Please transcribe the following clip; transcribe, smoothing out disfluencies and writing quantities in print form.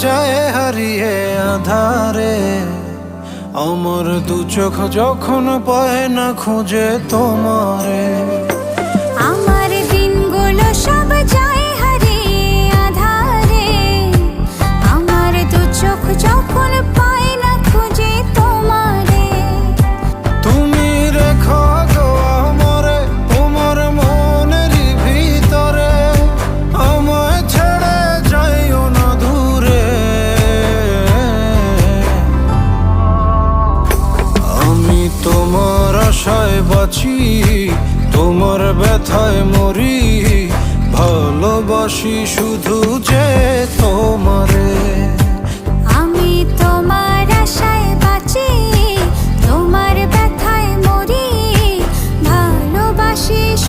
যায় হারিয়ে আধারে, আমার দু চোখ যখন পায় না খুঁজে তোমারে। আমার দিনগুলো সব যায় হারিয়ে আধারে, আমার দু চোখ যখন পায় না খুঁজে তোমারে। তুমি রেখো গো আমারে তোমার মনের ভিতরে, আমায় ছেড়ে যাইও না দূরে। আমি তোমার আশায় বাঁচি, তোমার ব্যথায় মরি, ভালোবাসি শুধু যে তোমারে।